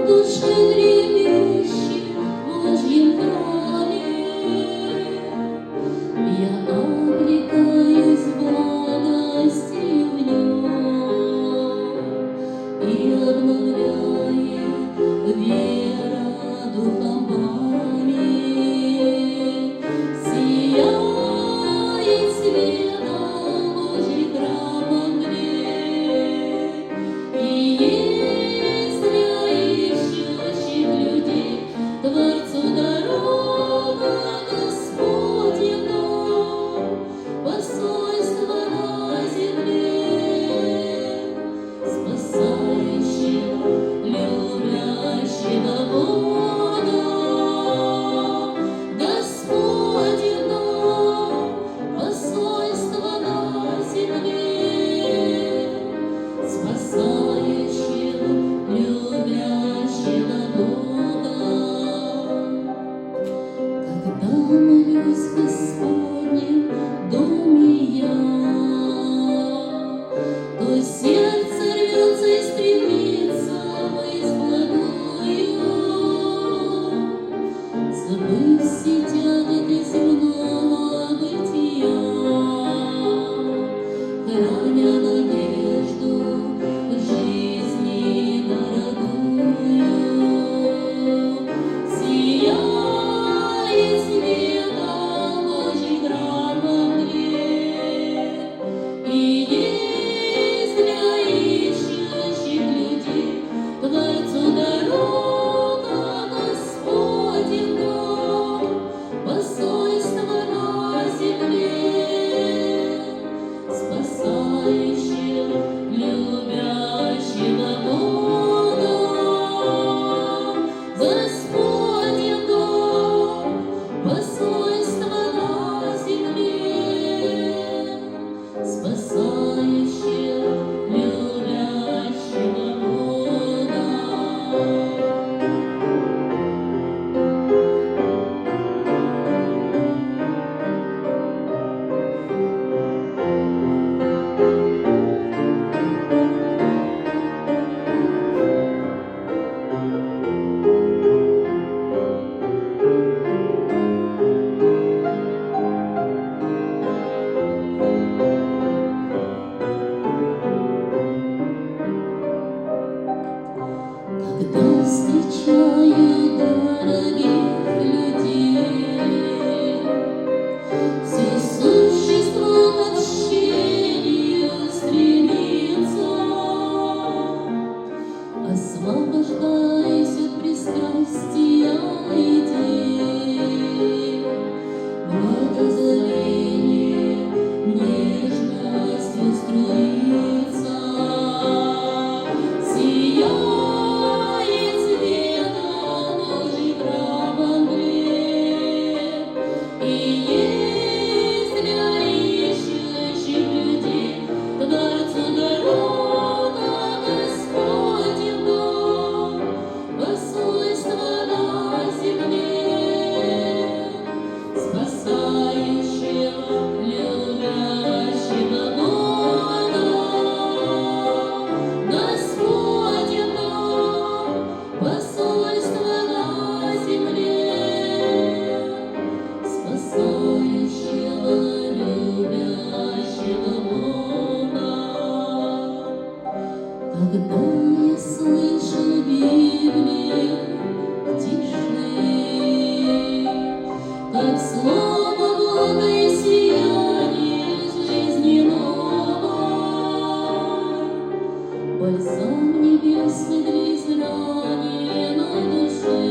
душе гремящей в Божьем храме. Я облекаюсь благостью в нем, и обновляет вера духом вами. Сияет светом Божий храм во мне, и есть для ищущих людей Творцу дорога Господня, посольство на земле, спасающего, любящего Бога. Господина, посольство на земле, спасающего, любящего Бога. Когда молюсь в Господнем доме я, то сердце рвется и стремится ввысь благую, забыв все тяготы земного бытия, храня надежду жизни дорогую. Сияет светом Божий храм во мне, и есть для ищущих людей Творцу дорога Господня, посольство на земле, спасающего, любящего Бога. Господня, посольство на земле, спасающего, любящего Бога. Когда встречаю дорогих людей, все существо к общению стремится, освобождаясь от пристрастия идей, благословение нежностью струится. Сияет светом Божий храм во мне, и есть для ищущих людей Творцу дорога Господня, посольство на земле, спасающего, любящего Бога. Господина, посольство на земле, спасающего, любящего Бога. Когда я слышу Библию в тиши, как слово благое сияние жизни новой, бальзам небесный для изгнания на душе.